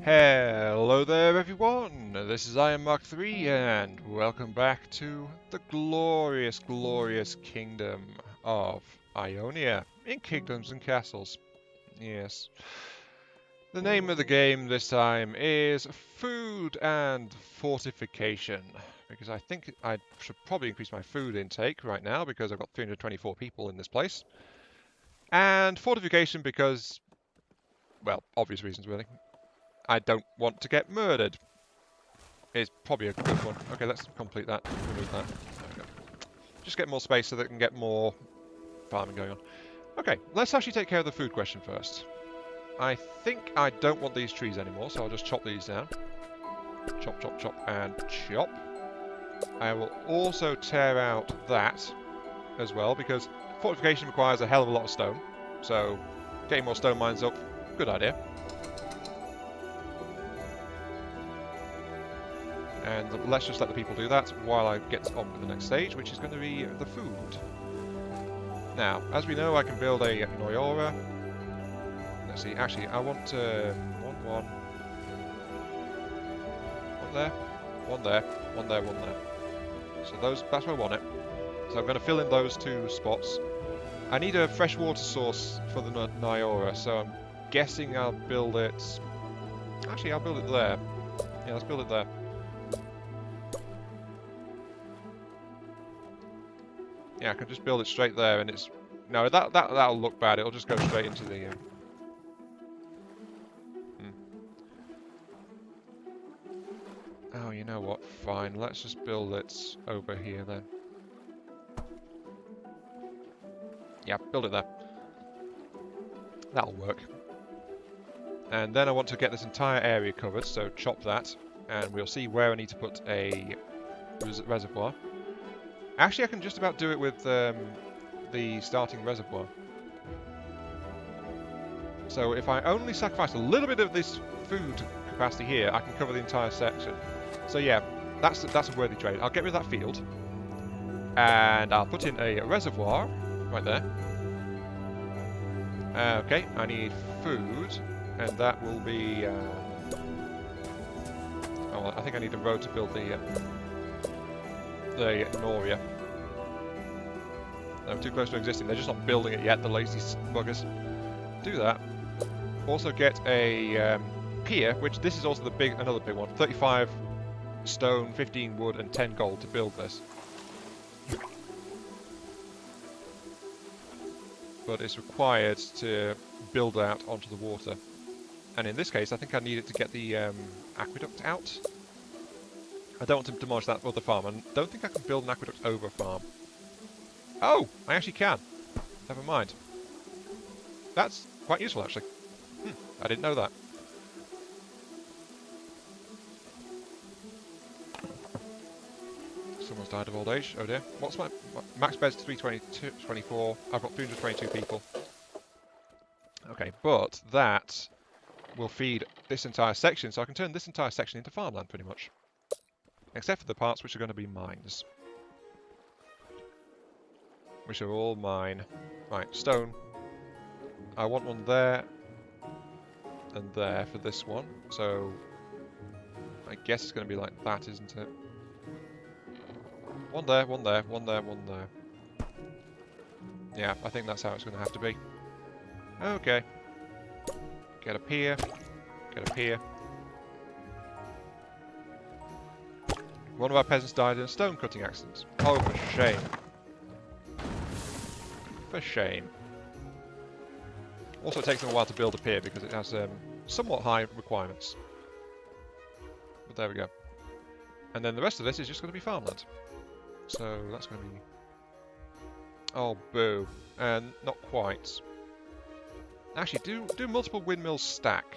Hello there everyone, this is I am Mark 3 and welcome back to the glorious, glorious kingdom of Ionia in Kingdoms and Castles. Yes. The name of the game this time is Food and Fortification, because I think I should probably increase my food intake right now because I've got 324 people in this place. And Fortification because, well, obvious reasons really. I don't want to get murdered. Is probably a good one. Okay, let's complete that. Remove that. There we go. Just get more space so that we can get more farming going on. Okay, let's actually take care of the food question first. I think I don't want these trees anymore, so I'll just chop these down. Chop, chop, chop, and chop. I will also tear out that as well, because fortification requires a hell of a lot of stone. So, getting more stone mines up, good idea. And let's just let the people do that while I get on with the next stage, which is going to be the food. Now, as we know, I can build a Noyora. Let's see, actually, I want one there, one there, one there, one there. So that's where I want it. So I'm going to fill in those two spots. I need a freshwater source for the Nyora, so I'm guessing I'll build it... Actually, I'll build it there. Yeah, let's build it there. Yeah, I can just build it straight there, and it's... No, that'll look bad. It'll just go straight into the... Oh, you know what? Fine. Let's just build it over here, then. Yeah, build it there. That'll work. And then I want to get this entire area covered, so chop that. And we'll see where I need to put a reservoir. Actually, I can just about do it with the starting reservoir. So if I only sacrifice a little bit of this food capacity here, I can cover the entire section. So yeah, that's a worthy trade. I'll get rid of that field, and I'll put in a reservoir right there. Okay, I need food, and that will be... oh, I think I need a road to build the Noria. I'm too close to existing. They're just not building it yet, the lazy buggers. Do that. Also get a pier, which this is also another big one. 35 stone, 15 wood, and 10 gold to build this. But it's required to build out onto the water. And in this case, I think I need it to get the aqueduct out. I don't want to demolish that other farm. I don't think I can build an aqueduct over a farm. Oh, I actually can. Never mind. That's quite useful, actually. I didn't know that. Someone's died of old age. Oh dear. What's my max bed's 324. I've got 322 people. Okay, but that will feed this entire section, so I can turn this entire section into farmland, pretty much. Except for the parts which are going to be mines. Which are all mine. Right, stone. I want one there and there for this one. So I guess it's going to be like that, isn't it? One there, one there, one there, one there. Yeah, I think that's how it's going to have to be. Okay. Get a pier. Get a pier. One of our peasants died in a stone cutting accident. Oh, for shame. For shame. Also, it takes them a while to build a pier because it has somewhat high requirements. But there we go. And then the rest of this is just going to be farmland. So that's going to be... Oh, boo. And not quite. Actually, do multiple windmills stack?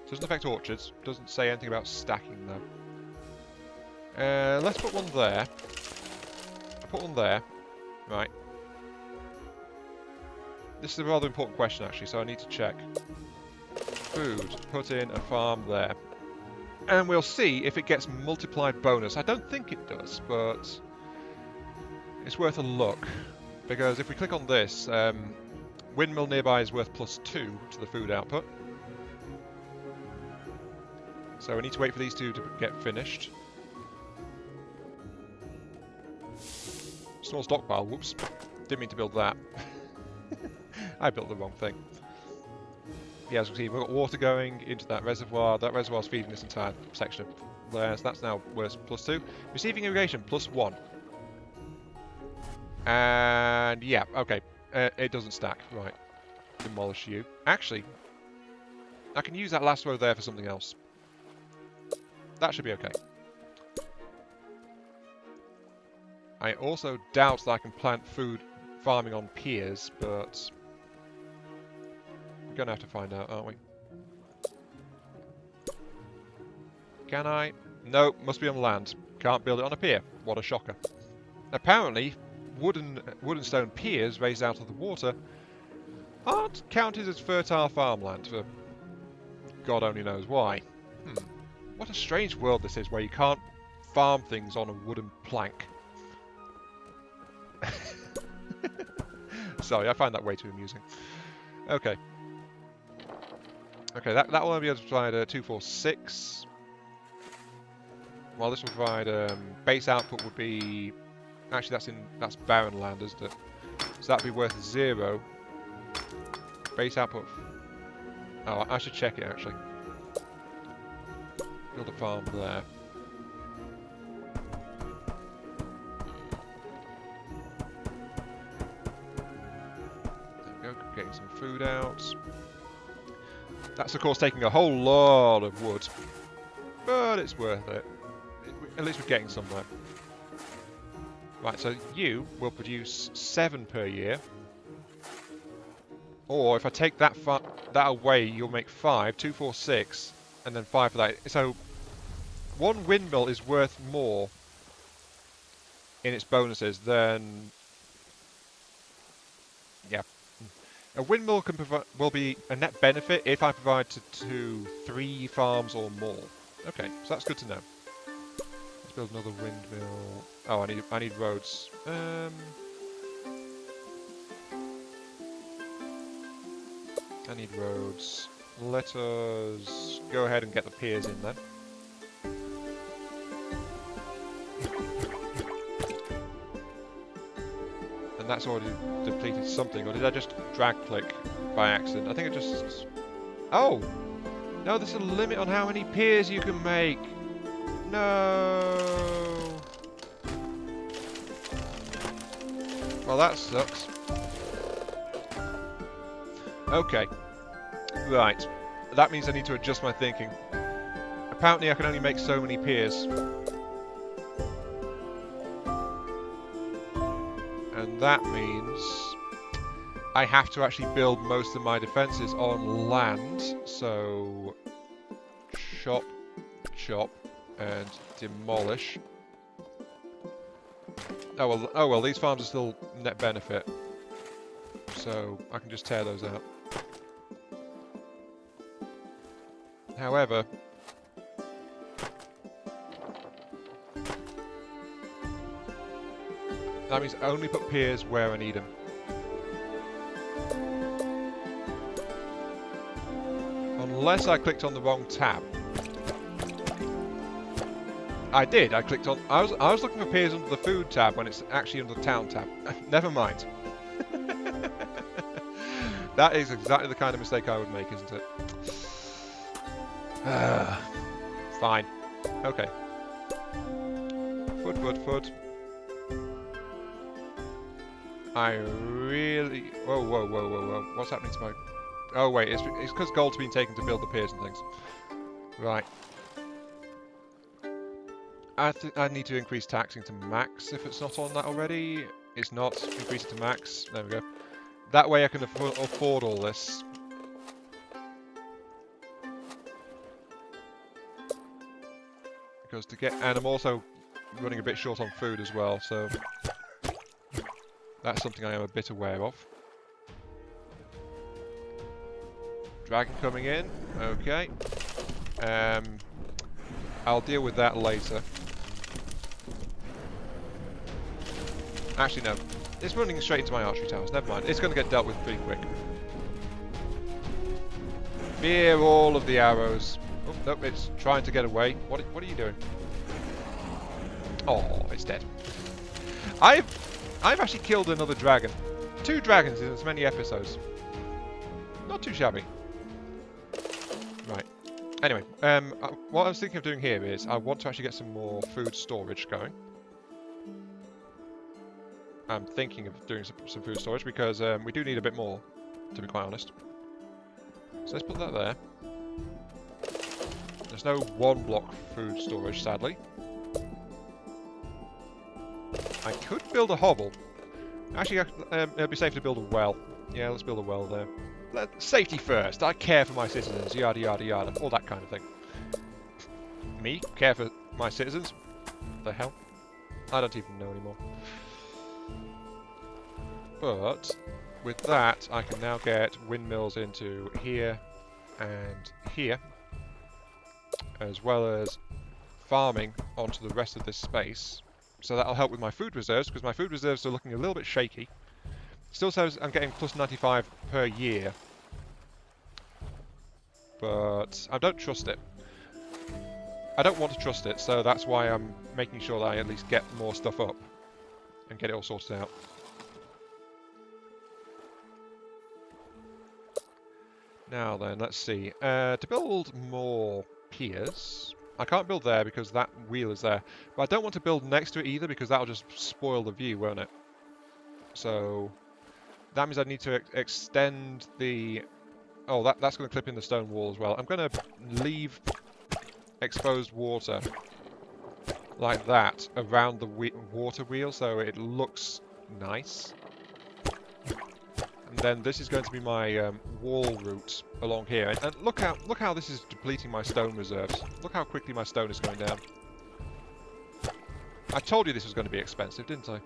Doesn't affect orchards. Doesn't say anything about stacking, though. Let's put one there. I'll put one there. Right. This is a rather important question, actually, so I need to check. Food. Put in a farm there. And we'll see if it gets multiplied bonus. I don't think it does, but it's worth a look. Because if we click on this, windmill nearby is worth +2 to the food output. So we need to wait for these two to get finished. Small stockpile, whoops. Didn't mean to build that. I built the wrong thing. Yeah, as you can see, we've got water going into that reservoir. That reservoir's feeding this entire section of there, so that's now worth +2. Receiving irrigation, +1. And yeah, okay. It doesn't stack. Right. Demolish you. Actually, I can use that last row there for something else. That should be okay. I also doubt that I can plant food farming on piers, but we're going to have to find out, aren't we? Can I? No, must be on land. Can't build it on a pier. What a shocker. Apparently, wooden stone piers raised out of the water aren't counted as fertile farmland for God only knows why. What a strange world this is, where you can't farm things on a wooden plank. Sorry, I find that way too amusing. Okay. Okay, that will only be able to provide 2, 4, 6. While this will provide base output would be... Actually, that's barren land, isn't it? So that'd be worth 0. Base output... Oh, I should check it, actually. Build a farm there. There we go, getting some food out. That's, of course, taking a whole lot of wood. But it's worth it. At least we're getting somewhere. Right, so you will produce 7 per year. Or if I take that away, you'll make 5, 2, 4, 6, and then 5 for that. So 1 windmill is worth more in its bonuses than... Yeah. A windmill will be a net benefit if I provide to 3 farms or more. Okay, so that's good to know. Let's build another windmill. Oh, I need roads. I need roads. Let us go ahead and get the piers in then. And that's already depleted something, or did I just drag click by accident? I think it just... Oh! No, there's a limit on how many piers you can make! No! Well, that sucks. Okay. Right. That means I need to adjust my thinking. Apparently I can only make so many piers. And that means I have to actually build most of my defences on land. So... Chop, chop, and demolish. Oh well, these farms are still net benefit. So I can just tear those out. However, that means only put piers where I need them. Unless I clicked on the wrong tab. I did. I clicked on. I was looking for piers under the food tab when it's actually under the town tab. Never mind. That is exactly the kind of mistake I would make, isn't it? Fine. Okay. Foot. I really... Whoa. What's happening to my... Oh, wait. It's because gold's been taken to build the piers and things. Right. I need to increase taxing to max if it's not on that already. It's not. Increase it to max. There we go. That way I can afford all this. Because to get... And I'm also running a bit short on food as well, so... That's something I am a bit aware of. Dragon coming in. Okay. I'll deal with that later. Actually, no. It's running straight into my archery towers. Never mind. It's going to get dealt with pretty quick. Fear all of the arrows. Oh, nope, it's trying to get away. What are you doing? Oh, it's dead. I've actually killed another dragon. 2 dragons in as many episodes. Not too shabby. Right. Anyway, what I was thinking of doing here is I want to actually get some more food storage going. I'm thinking of doing some food storage because we do need a bit more, to be quite honest. So let's put that there. There's no 1-block food storage, sadly. I could build a hovel. Actually, it'd be safe to build a well. Yeah, let's build a well there. Safety first. I care for my citizens. Yada yada yada. All that kind of thing. Me? Care for my citizens? What the hell? I don't even know anymore. But with that, I can now get windmills into here and here, as well as farming onto the rest of this space. So that'll help with my food reserves, because my food reserves are looking a little bit shaky. Still says I'm getting plus 95 per year, but I don't trust it. I don't want to trust it, so that's why I'm making sure that I at least get more stuff up and get it all sorted out. Now then, let's see. To build more piers, I can't build there because that wheel is there. But I don't want to build next to it either because that'll just spoil the view, won't it? So that means I need to extend the... Oh, that's going to clip in the stone wall as well. I'm going to leave exposed water like that around the water wheel so it looks nice. And then this is going to be my wall route along here. And look how this is depleting my stone reserves. Look how quickly my stone is going down. I told you this was going to be expensive, didn't I?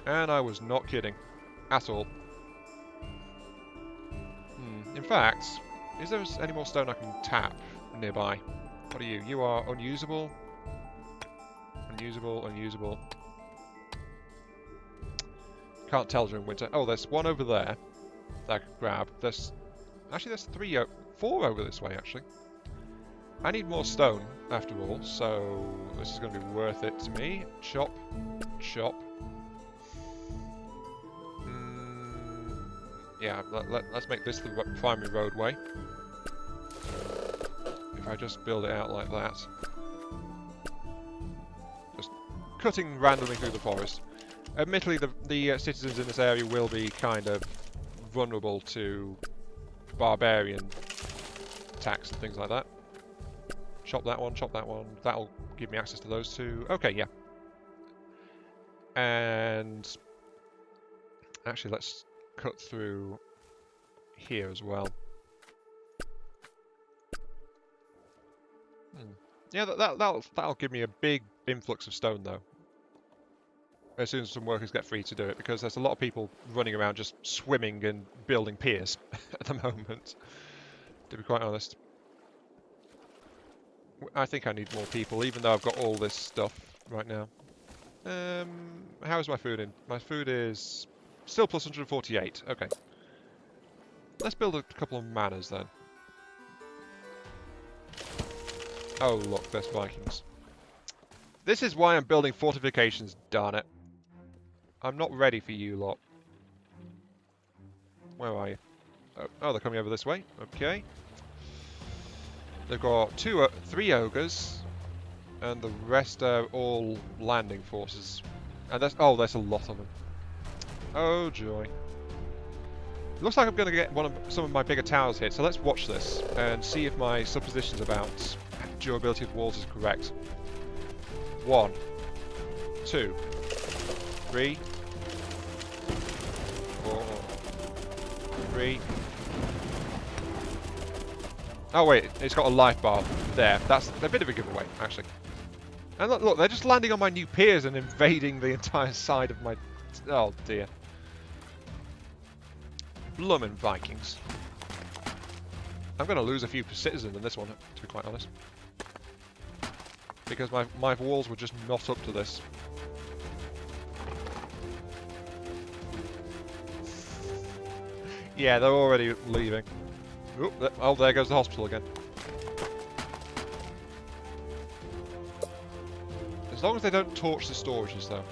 And I was not kidding. At all. In fact, is there any more stone I can tap nearby? What are you? You are unusable. Unusable, unusable. Can't tell during winter. Oh, there's one over there that I could grab. There's 4 over this way, actually. I need more stone, after all, so this is going to be worth it to me. Chop. Chop. Yeah, let's make this the primary roadway. If I just build it out like that. Just cutting randomly through the forest. Admittedly, the citizens in this area will be kind of vulnerable to barbarian attacks and things like that. Chop that one, chop that one. That'll give me access to those 2. Okay, yeah. And actually, let's cut through here as well. Yeah, that'll give me a big influx of stone, though. As soon as some workers get free to do it, because there's a lot of people running around just swimming and building piers at the moment, to be quite honest. I think I need more people, even though I've got all this stuff right now. How's my food in? My food is still plus 148. Okay. Let's build a couple of manors then. Oh, look, there's Vikings. This is why I'm building fortifications, darn it. I'm not ready for you lot. Where are you? Oh, they're coming over this way. Okay. They've got 3 ogres, and the rest are all landing forces. And there's a lot of them. Oh joy! It looks like I'm going to get some of my bigger towers hit. So let's watch this and see if my suppositions about durability of walls is correct. 1, 2, 3, 4, 3. Oh wait, it's got a life bar there. That's a bit of a giveaway, actually. And look, they're just landing on my new piers and invading the entire side of my... Oh dear. Bloomin' Vikings. I'm going to lose a few citizens in this one, to be quite honest. Because my walls were just not up to this. Yeah, they're already leaving. Oh, there goes the hospital again. As long as they don't torch the storages, though.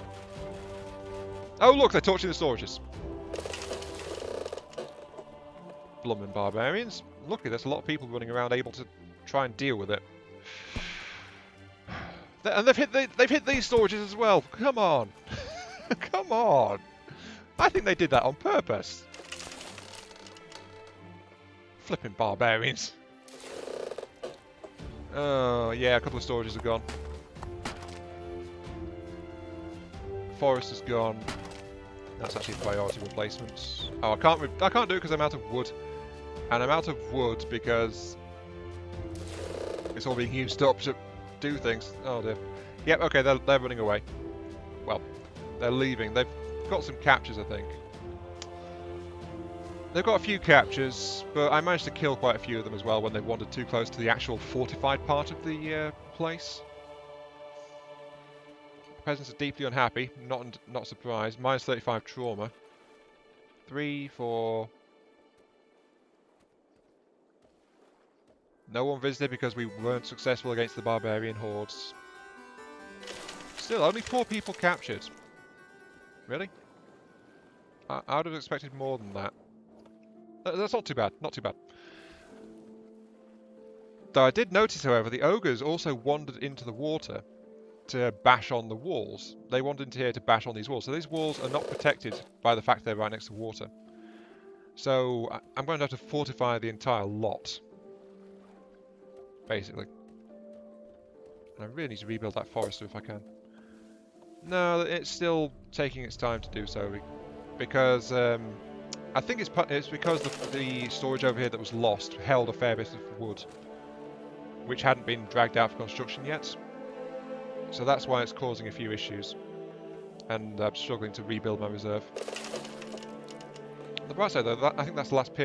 Oh, look, they're torching the storages. Bloomin' barbarians. Luckily, there's a lot of people running around able to try and deal with it. And they've hit these storages as well. Come on. Come on. I think they did that on purpose. Flipping barbarians. Oh, yeah, a couple of storages are gone. Forest is gone. That's actually priority replacements. Oh, I can't do it because I'm out of wood. And I'm out of wood because it's all being used up to do things. Oh dear. Yep, okay, they're running away. Well, they're leaving. They've got some captures, I think. They've got a few captures, but I managed to kill quite a few of them as well when they wandered too close to the actual fortified part of the place. Peasants are deeply unhappy, not surprised. Minus 35 trauma. 3, 4... No one visited because we weren't successful against the barbarian hordes. Still, only 4 people captured. Really? I would have expected more than that. That's not too bad, not too bad. Though I did notice, however, the ogres also wandered into the water to bash on the walls. They wandered into here to bash on these walls. So these walls are not protected by the fact they're right next to water. So I'm going to have to fortify the entire lot. Basically. And I really need to rebuild that forester if I can. No, it's still taking its time to do so. Because I think it's because the storage over here that was lost held a fair bit of wood. Which hadn't been dragged out for construction yet. So that's why it's causing a few issues. And I'm struggling to rebuild my reserve. The bright side though, I think that's the last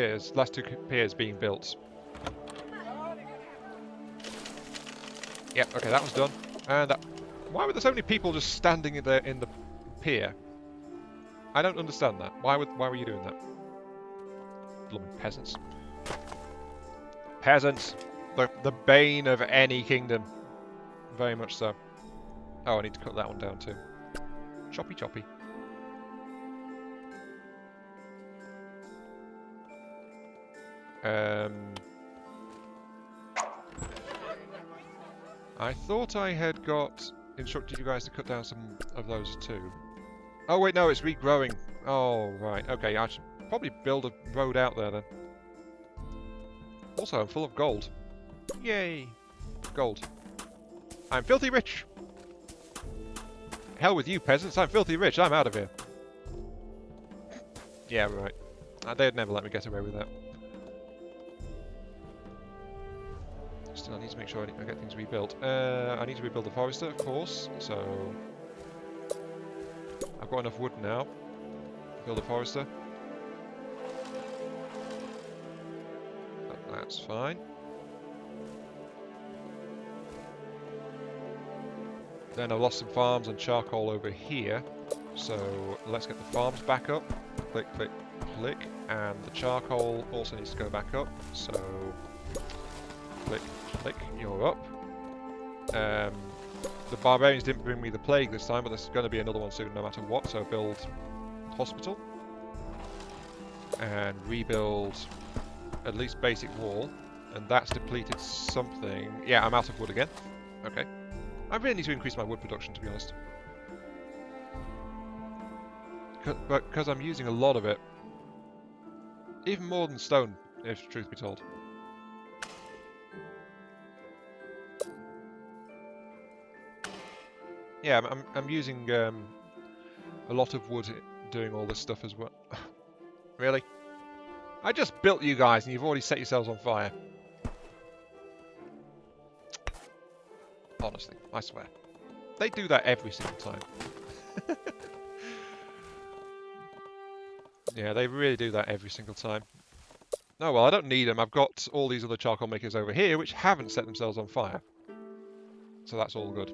2 piers being built. Yep, okay, that was done. And why were there so many people just standing in the pier? I don't understand that. Why were you doing that? Blooming peasants. Peasants! The bane of any kingdom. Very much so. Oh, I need to cut that one down too. Choppy choppy. I thought I had instructed you guys to cut down some of those too. Oh wait, no, it's regrowing. Oh, right. Okay, I should probably build a road out there then. Also, I'm full of gold. Yay! Gold. I'm filthy rich! Hell with you, peasants. I'm filthy rich. I'm out of here. Yeah, right. They'd never let me get away with that. Still, I need to make sure I get things rebuilt. I need to rebuild the forester, of course. So, I've got enough wood now. Build a forester. That's fine. Then I lost some farms and charcoal over here. So let's get the farms back up. Click, click, click. And the charcoal also needs to go back up. So click, click, you're up. The barbarians didn't bring me the plague this time, but there's going to be another one soon no matter what. So build hospital. And rebuild at least basic wall. And that's depleted something. Yeah, I'm out of wood again. Okay. I really need to increase my wood production, to be honest. Because I'm using a lot of it. Even more than stone, if truth be told. Yeah, I'm using a lot of wood doing all this stuff as well. Really? I just built you guys and you've already set yourselves on fire. Honestly, I swear. They do that every single time. Yeah, they really do that every single time. Oh well, I don't need them. I've got all these other charcoal makers over here which haven't set themselves on fire. So that's all good.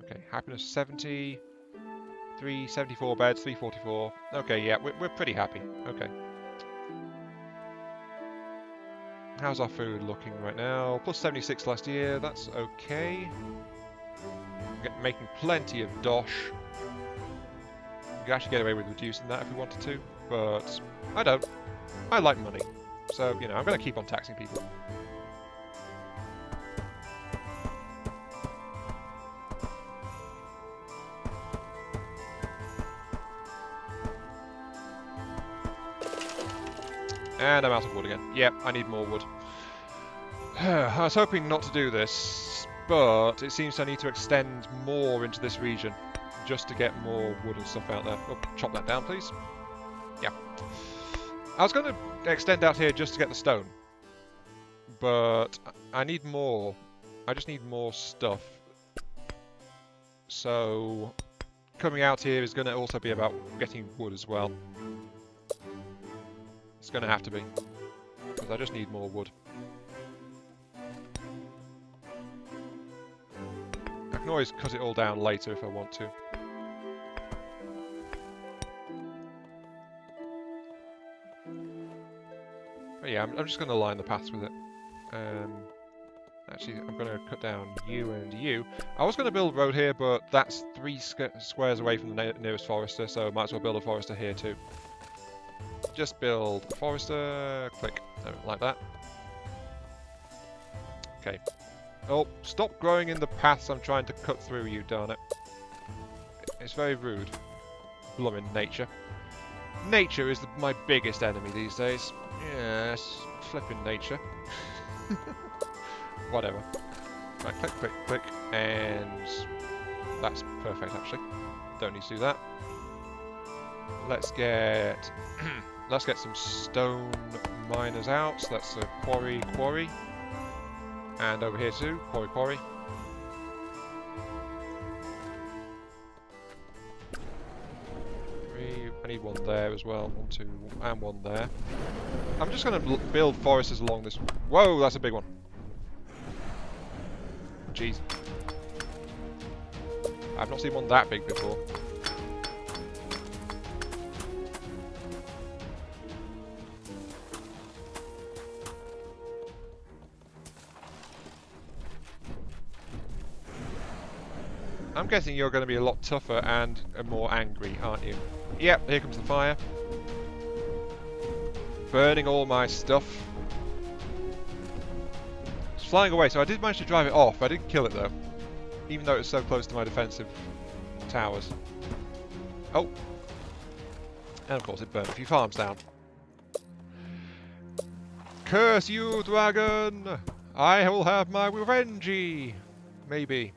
Okay, happiness 70. 374 beds, 344. Okay, yeah, we're pretty happy. Okay. How's our food looking right now? Plus 76 last year, that's okay. Making plenty of dosh. We could actually get away with reducing that if we wanted to, but I don't. I like money. So, you know, I'm going to keep on taxing people. And I'm out of wood again. Yep, I need more wood. I was hoping not to do this, but it seems I need to extend more into this region just to get more wood and stuff out there. Oh, chop that down, please. Yeah. I was going to extend out here just to get the stone, but I need more. I just need more stuff. So, coming out here is going to also be about getting wood as well. It's going to have to be, because I just need more wood. I can always cut it all down later if I want to. But yeah, I'm just going to line the paths with it. Actually, I'm going to cut down you and you. I was going to build a road here, but that's 3 squares away from the nearest forester, so I might as well build a forester here too. Just build a forester, click, like that. Okay. Oh, stop growing in the paths I'm trying to cut through, you darn it. It's very rude. Bloomin' nature. Nature is my biggest enemy these days. Yes, flipping nature. Whatever. Right, click, click, click, and that's perfect actually. Don't need to do that. Let's get let's get some stone miners out. So that's a quarry. And over here too, quarry. I need one there as well. 1, 2, and one there. I'm just going to build foresters along this. Whoa, that's a big one. Jeez. I've not seen one that big before. I'm guessing you're going to be a lot tougher and more angry, aren't you? Yep, here comes the fire. Burning all my stuff. It's flying away, so I did manage to drive it off. I didn't kill it though, even though it was so close to my defensive towers. Oh. And of course it burned a few farms down. Curse you, dragon! I will have my revenge! Maybe.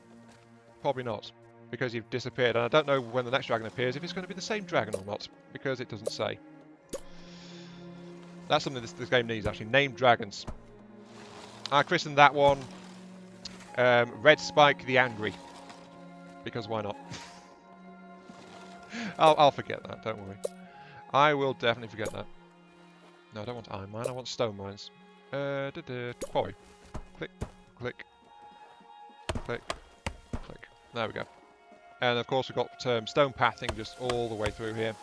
Probably not, because you've disappeared, and I don't know when the next dragon appears, if it's going to be the same dragon or not, because it doesn't say. That's something this game needs, actually. Named dragons. I christened that one Red Spike the Angry, because why not? I'll forget that, don't worry. I will definitely forget that. No, I don't want iron mine, I want stone mines. Quarry. Click, click, click. There we go. And of course we've got stone pathing just all the way through here.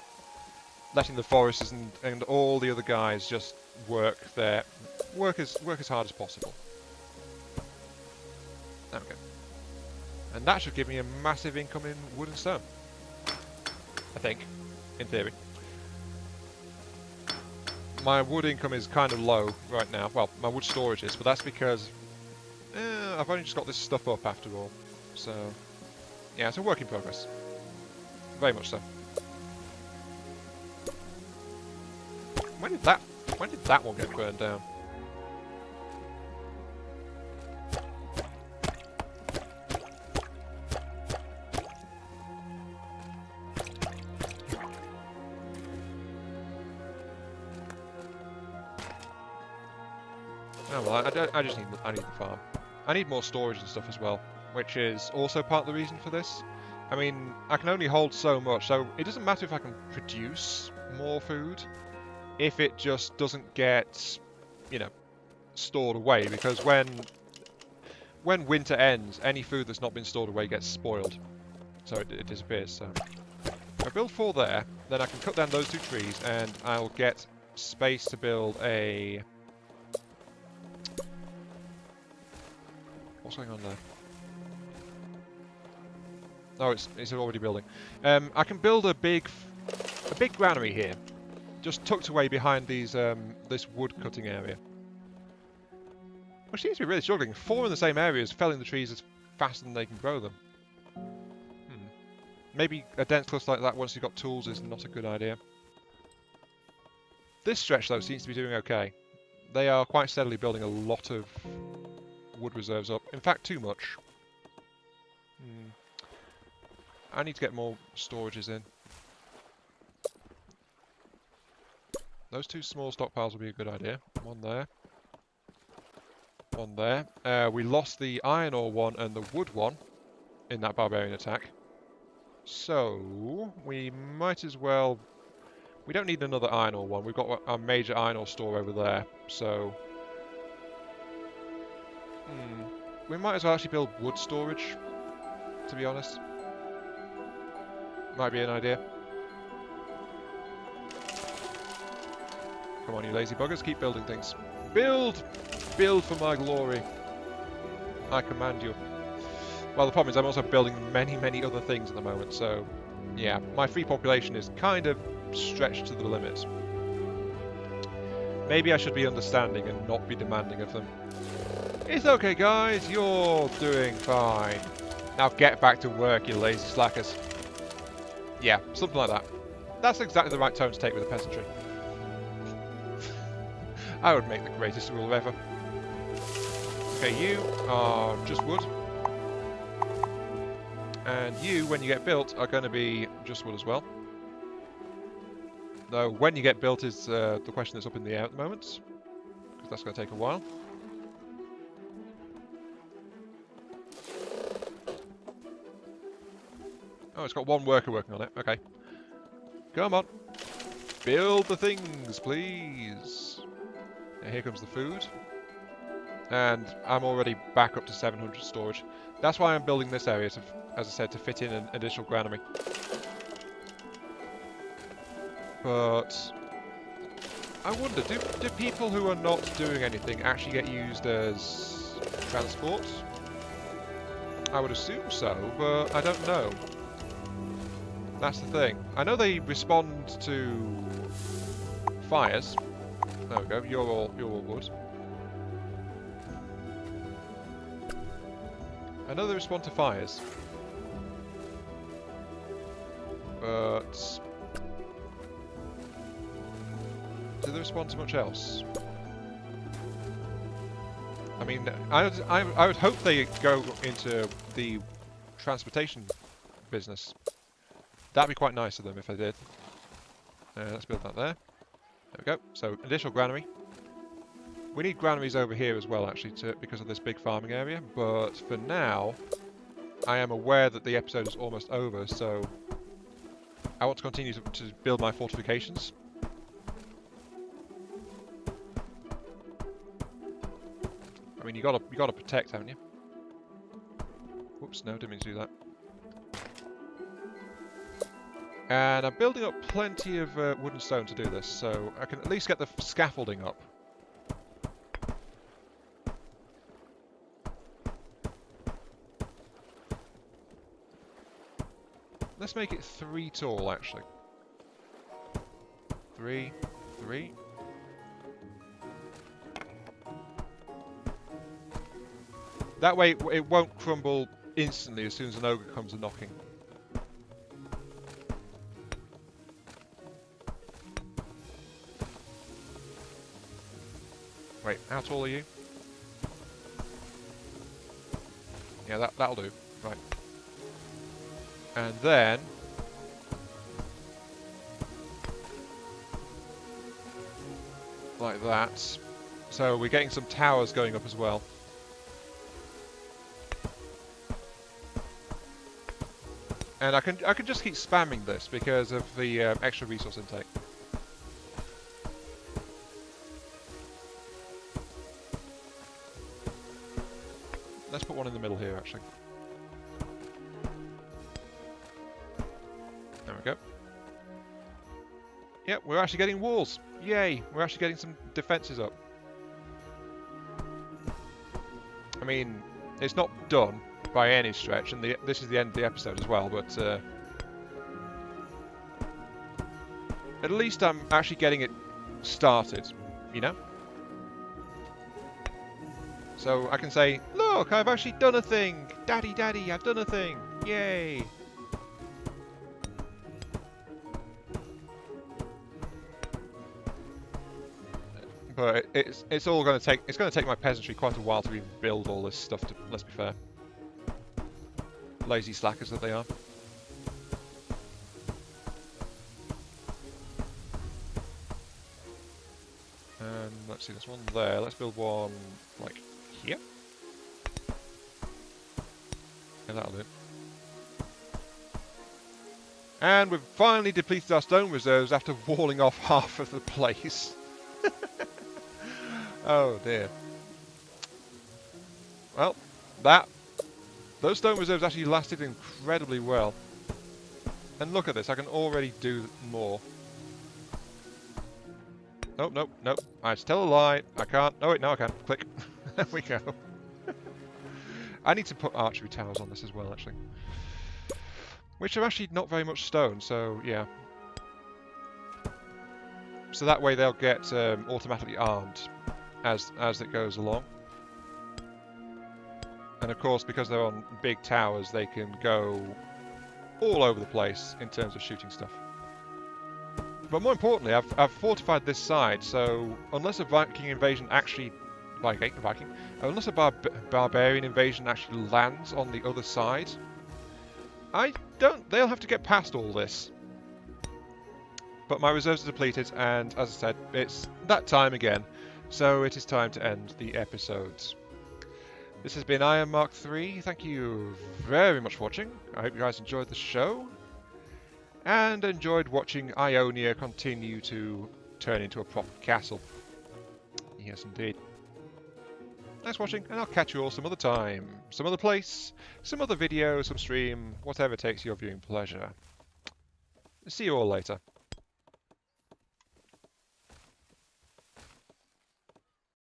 Letting the foresters and all the other guys just work as hard as possible. There we go. And that should give me a massive income in wood and stone. I think. In theory. My wood income is kind of low right now. Well, my wood storage is, but that's because I've only just got this stuff up after all. So yeah, it's a work in progress. Very much so. When did that one get burned down? Oh well, I need the farm. I need more storage and stuff as well, which is also part of the reason for this. I mean, I can only hold so much, so it doesn't matter if I can produce more food, if it just doesn't get, you know, stored away, because when winter ends, any food that's not been stored away gets spoiled, so it disappears. So if I build 4 there, then I can cut down those 2 trees, and I'll get space to build a What's going on there? Oh, it's already building. I can build a big granary here, just tucked away behind these this wood cutting area. Which seems to be really struggling. 4 in the same areas, felling the trees as fast as they can grow them. Maybe a dense cluster like that once you've got tools is not a good idea. This stretch though seems to be doing okay. They are quite steadily building a lot of wood reserves up. In fact, too much. I need to get more storages in. Those 2 small stockpiles will be a good idea. One there. One there. We lost the iron ore one and the wood one in that barbarian attack. So, we might as well... We don't need another iron ore one. We've got our major iron ore store over there. So... we might as well actually build wood storage, to be honest. Might be an idea. Come on, you lazy buggers, keep building things. Build! Build for my glory. I command you. Well, the problem is I'm also building many, many other things at the moment, so... Yeah, my free population is kind of stretched to the limit. Maybe I should be understanding and not be demanding of them. It's okay, guys, you're doing fine. Now get back to work, you lazy slackers. Yeah, something like that. That's exactly the right tone to take with the peasantry. I would make the greatest ruler ever. Okay, you are just wood. And you, when you get built, are going to be just wood as well. Though, when you get built is the question that's up in the air at the moment. Because that's going to take a while. Oh, it's got 1 worker working on it. Okay. Come on. Build the things, please. And here comes the food. And I'm already back up to 700 storage. That's why I'm building this area, to, as I said, to fit in an additional granary. But... I wonder, do people who are not doing anything actually get used as transport? I would assume so, but I don't know. That's the thing. I know they respond to fires. There we go. You're all wood. I know they respond to fires, but do they respond to much else? I mean, I would hope they go into the transportation business. That'd be quite nice of them if they did. Let's build that there. There we go. So, additional granary. We need granaries over here as well, actually, because of this big farming area. But for now, I am aware that the episode is almost over, so I want to continue to build my fortifications. I mean, you gotta protect, haven't you? Whoops, no, didn't mean to do that. And I'm building up plenty of wood and stone to do this, so I can at least get the scaffolding up. Let's make it 3 tall, actually. 3, 3. That way it won't crumble instantly as soon as an ogre comes a knocking. Wait, how tall are you? Yeah, that'll do. Right. And then... like that. So we're getting some towers going up as well. And I can just keep spamming this because of the extra resource intake. Let's put one in the middle here, actually. There we go. Yep, we're actually getting walls. Yay! We're actually getting some defences up. I mean, It's not done by any stretch, and this is the end of the episode as well, but at least I'm actually getting it started, you know? So I can say, look, I've actually done a thing! Daddy, Daddy, I've done a thing! Yay! But it's all going to take my peasantry quite a while to rebuild all this stuff. Let's be fair, lazy slackers that they are. And let's see, there's one there. Let's build one like here. Yeah, that'll do. And we've finally depleted our stone reserves after walling off half of the place. Oh dear. Well, those stone reserves actually lasted incredibly well. And look at this, I can already do more. Nope, nope, nope. I tell a lie. I can't. Oh wait, no I can. Click. There we go. I need to put archery towers on this as well, actually. Which are actually not very much stone, so yeah. So that way they'll get automatically armed as it goes along. And of course, because they're on big towers, they can go all over the place in terms of shooting stuff. But more importantly, I've fortified this side, so unless a Viking invasion actually... unless a barbarian invasion actually lands on the other side, they'll have to get past all this. But my reserves are depleted, and as I said, it's that time again. So it is time to end the episodes. This has been Iron Mark 3. Thank you very much for watching. I hope you guys enjoyed the show. And enjoyed watching Ionia continue to turn into a proper castle. Yes, indeed. Thanks for watching, and I'll catch you all some other time. Some other place, some other video, some stream, whatever takes your viewing pleasure. See you all later.